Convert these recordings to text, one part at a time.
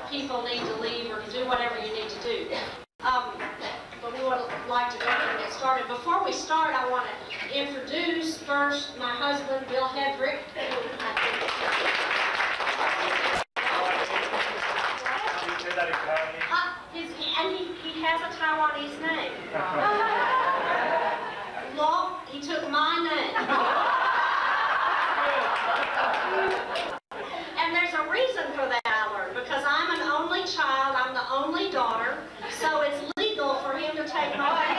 people need to leave or to do whatever you need to do. But we would like to go ahead and get started. Before we start, I want to introduce first my husband, Bill Hedrick. And he has a Taiwanese name. Law, he took my name. And there's a reason for that, I learned, because I'm an only child, I'm the only daughter, so it's legal for him to take my name.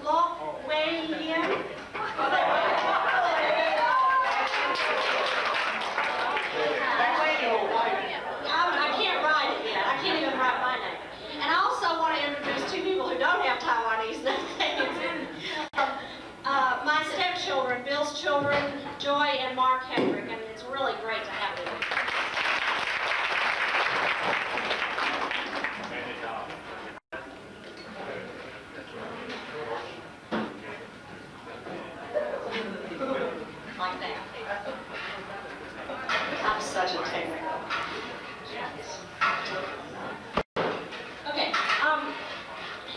Law, William. I can't write it yet. I can't even write my name. And I also want to introduce two people who don't have Taiwanese names. My stepchildren, Bill's children, Joy and Mark Hedrick, and it's really great to have them. Like that. I'm such a technical. Okay,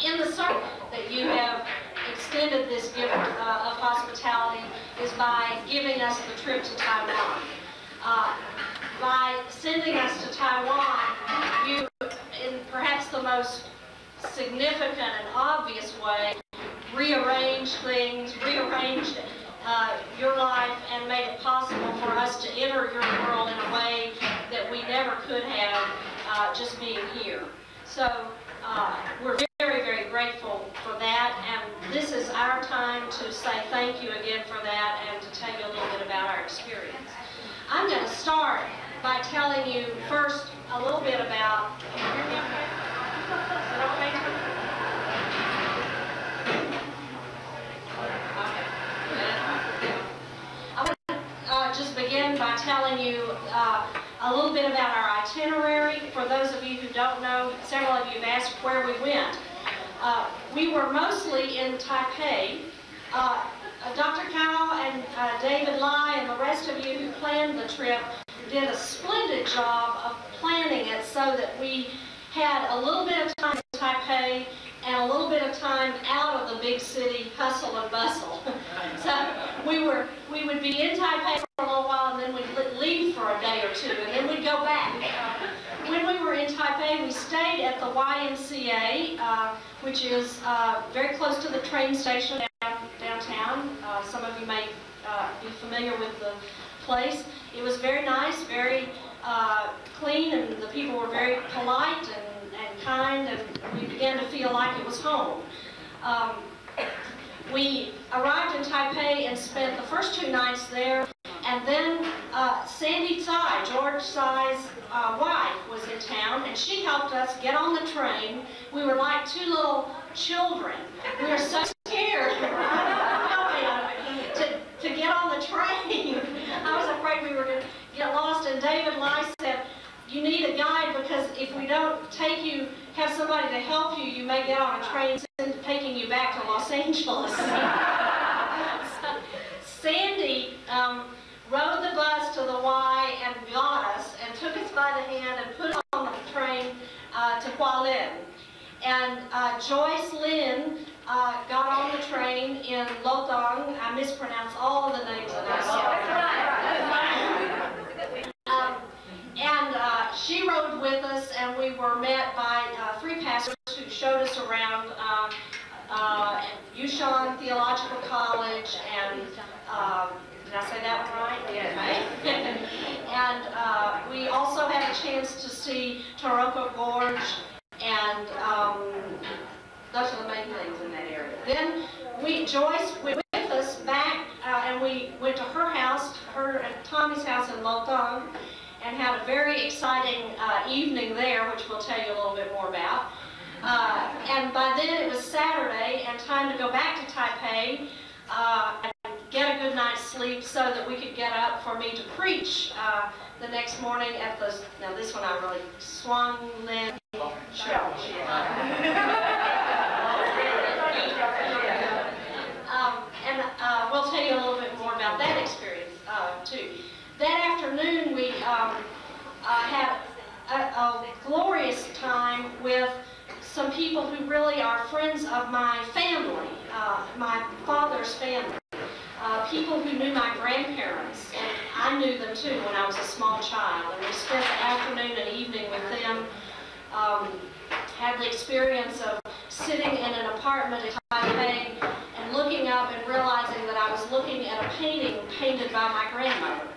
in the circle that you have extended this gift of hospitality is by giving us the trip to Taiwan. By sending us to Taiwan, you, in perhaps the most significant and obvious way, rearranged things, rearranged your life, and made it possible for us to enter your world in a way that we never could have just being here. So we're very, very grateful for that, and this is our time to say thank you again for that and to tell you a little bit about our experience. I'm going to start by telling you first a little bit about, can you hear me okay? Is it okay? Just begin by telling you a little bit about our itinerary. For those of you who don't know, several of you have asked where we went. We were mostly in Taipei. Dr. Cao and David Lai and the rest of you who planned the trip did a splendid job of planning it so that we had a little bit of time in Taipei and a little bit of time out of the big city hustle and bustle. So we would be in Taipei for a little while, and then we'd leave for a day or two, and then we'd go back. When we were in Taipei, we stayed at the YMCA, which is very close to the train station downtown. Some of you may be familiar with the place. It was very nice, very clean, and the people were very polite and kind, and we began to feel like it was home. We arrived in Taipei and spent the first 2 nights there, and then Sandy Tsai, George Tsai's wife, was in town, and she helped us get on the train. We were like 2 little children. We were so scared to get on the train. I was afraid we were going to get lost, and David Lai said, you need a guide, because if we don't have somebody to help you, you may get on a train taking you back to Los Angeles. Sandy rode the bus to the Y and got us and took us by the hand and put us on the train to Hualien. And Joyce Lin got on the train in Lodong. I mispronounced all of the names that I saw. And she rode with us, and we were met by 3 pastors who showed us around Yushan Theological College, and did I say that one right? Yeah. And we also had a chance to see Taroko Gorge, and those are the main things in that area. Then Joyce went with us back, and we went to her house, her and Tommy's house in Lodong, and had a very exciting evening there, which we'll tell you a little bit more about. And by then it was Saturday, and time to go back to Taipei and get a good night's sleep so that we could get up for me to preach the next morning at the, now this one I really, Swan Lin Church. And we'll tell you a little bit more too. That afternoon, we had a glorious time with some people who really are friends of my family, my father's family. People who knew my grandparents, and I knew them too when I was a small child, and we spent the afternoon and evening with them. Had the experience of sitting in an apartment in Taipei and looking up and realizing that I was looking at a painting painted by my grandmother,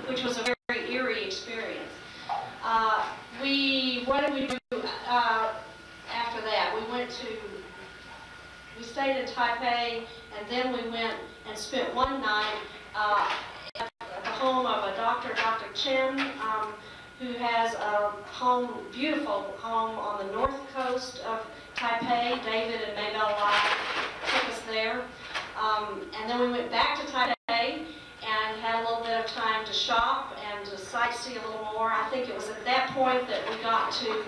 which was a very eerie experience. What did we do after that? We stayed in Taipei, and then we went and spent one night at the home of a doctor, Dr. Chen, who has a beautiful home on the north coast of Taipei. David and Maybelle Lai took us there. And then we went back to Taipei and had a little bit of time to shop and to sightsee a little more. I think it was at that point that we got to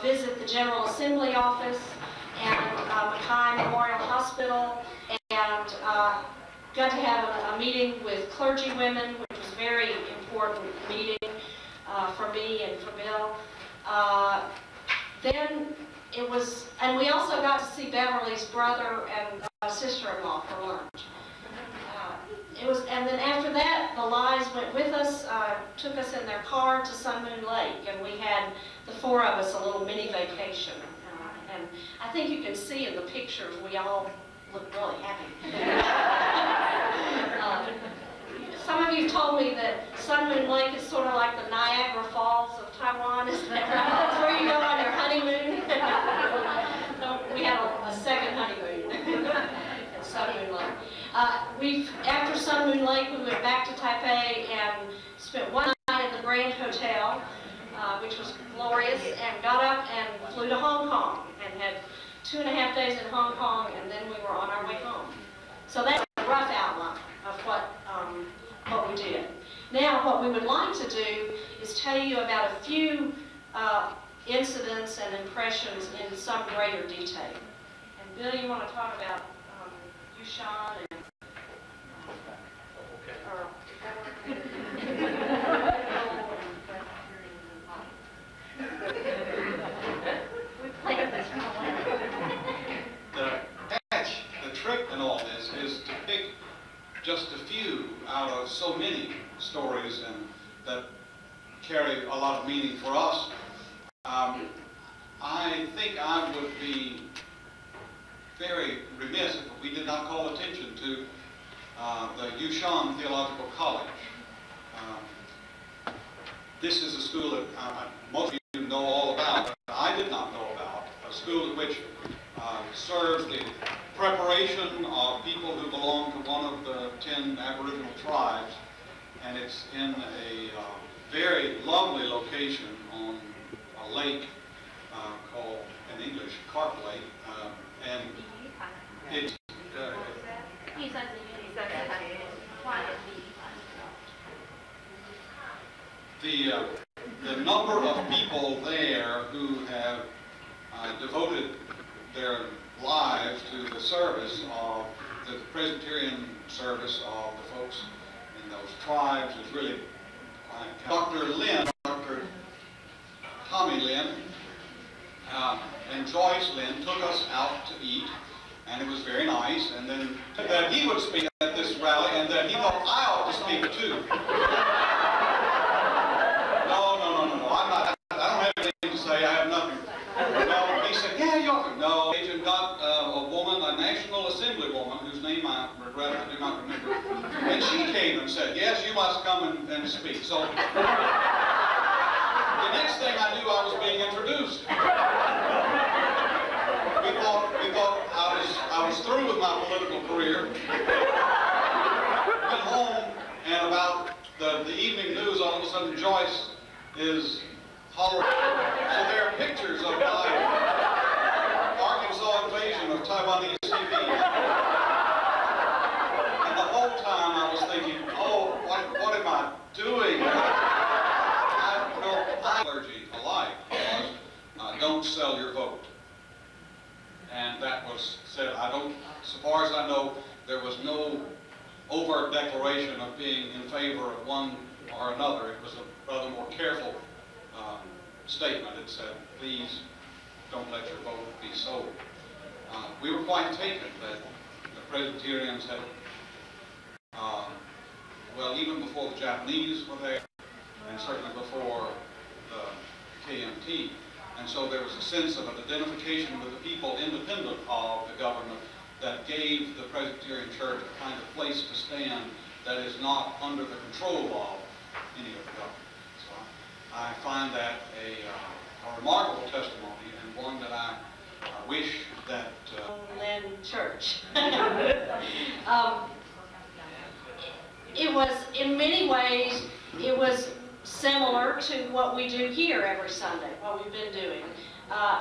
visit the General Assembly office and Mackay Memorial Hospital, and got to have a meeting with clergy women, which was a very important meeting for me and for Bill. Then it was, and we also got to see Beverly's brother and sister-in-law for lunch. And then after that, the Lies went with us, took us in their car to Sun Moon Lake, and we had, the four of us, a little mini vacation. And I think you can see in the pictures, we all look really happy. Some of you told me that Sun Moon Lake is sort of like the Niagara Falls of Taiwan. Is that right? That's where you go on your honeymoon. So we had a second honeymoon at Sun Moon Lake. After Sun Moon Lake, we went back to Taipei and spent one night at the Grand Hotel, which was glorious, and got up and flew to Hong Kong and had 2.5 days in Hong Kong, and then we were on our way home. So that's a rough outline of what we did. Now, what we would like to do is tell you about a few incidents and impressions in some greater detail. And Bill, you want to talk about Yushan and... The trick in all this is to pick just a few out of so many stories and that carry a lot of meaning for us. I think I would be very remiss if we did not call attention to the Yushan Theological College. This is a school that most of you know all about, but I did not know about. A school which serves the preparation of people who belong to one of the 10 Aboriginal tribes, and it's in a very lovely location on a lake called, in English, Carp Lake, and it's the number of people there who have devoted their lives to the service of the Presbyterian service of the folks in those tribes is really Dr. Lynn, Dr. Tommy Lynn, and Joyce Lynn took us out to eat, and it was very nice, and then that he would speak at this rally, and then he thought I ought to speak too. No, I don't have anything to say, I have nothing. No, he said, yeah, you ought to. No, agent got a woman, a National Assembly woman, whose name I regret I do not remember, and she came and said, yes, you must come and speak. So the next thing I knew, I was being introduced. We thought I was through with my political career. Went home, and about the evening news, all of a sudden Joyce is hollering. So there are pictures of my Arkansas invasion of Taiwanese TV. And the whole time I was thinking, oh, what am I doing? My clergy alike was, don't sell your vote. And that was said, so far as I know, there was no overt declaration of being in favor of one or another. It was a rather more careful statement. It said, please don't let your vote be sold. We were quite taken that the Presbyterians had, well, even before the Japanese were there, and certainly before the KMT. And so there was a sense of an identification with the people independent of the government that gave the Presbyterian Church a kind of place to stand that is not under the control of any of the government. So I find that a remarkable testimony, and one that I wish that... Lynn Church. It was, in many ways, it was similar to what we do here every Sunday, what we've been doing.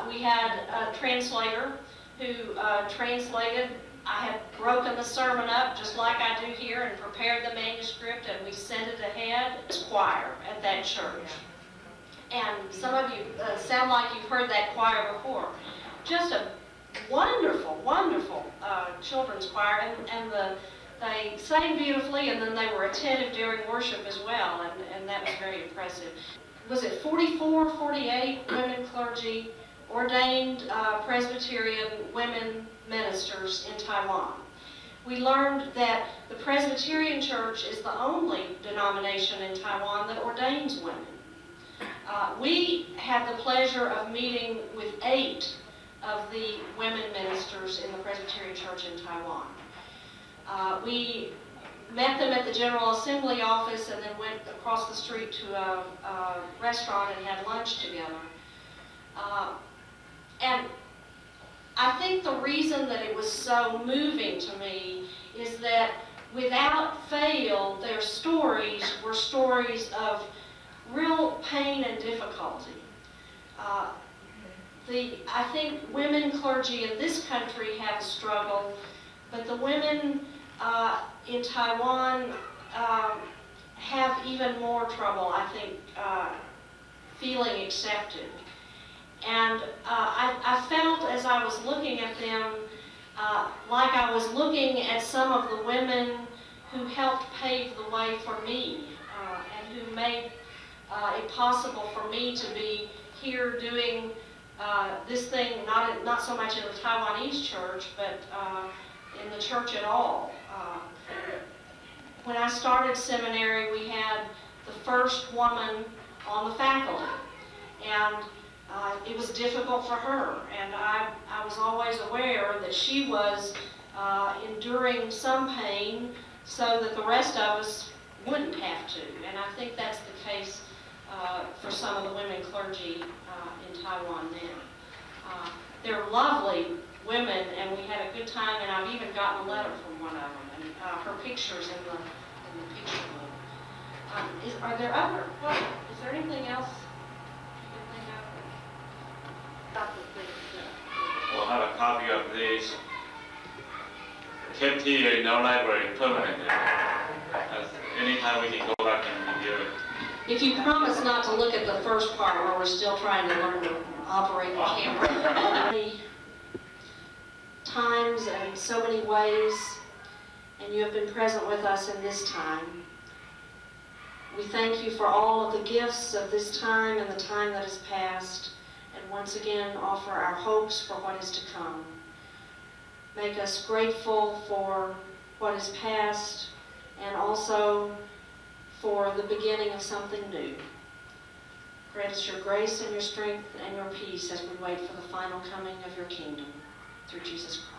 We had a translator who translated. I had broken the sermon up just like I do here and prepared the manuscript, and we sent it ahead. It's choir at that church. And some of you sound like you've heard that choir before. Just a wonderful, wonderful children's choir, and they sang beautifully, and then they were attentive during worship as well, and that was very impressive. Was it 44, 48 women clergy, ordained Presbyterian women ministers in Taiwan? We learned that the Presbyterian Church is the only denomination in Taiwan that ordains women. We had the pleasure of meeting with 8 of the women ministers in the Presbyterian Church in Taiwan. We met them at the General Assembly office and then went across the street to a restaurant and had lunch together. And I think the reason that it was so moving to me is that without fail, their stories were stories of real pain and difficulty. I think women clergy in this country have a struggle, but the women in Taiwan have even more trouble, I think, feeling accepted. And I felt as I was looking at them, like I was looking at some of the women who helped pave the way for me, and who made it possible for me to be here doing this thing, not so much in the Taiwanese church, but in the church at all. When I started seminary, we had the first woman on the faculty, and it was difficult for her, and I was always aware that she was enduring some pain so that the rest of us wouldn't have to, and I think that's the case for some of the women clergy in Taiwan now. They're lovely women, and we had a good time, and I've even gotten a letter from one of them, and her pictures in the picture book. Are there other? Is there anything else you can think of? We'll have a copy of this kept here in our library permanently. Anytime we can go back and review it. If you promise not to look at the first part where we're still trying to learn to operate the camera. So many times and so many ways, and you have been present with us in this time. We thank you for all of the gifts of this time and the time that has passed, and once again offer our hopes for what is to come. Make us grateful for what is past, and also for the beginning of something new. Grant us your grace and your strength and your peace as we wait for the final coming of your kingdom. Through Jesus Christ.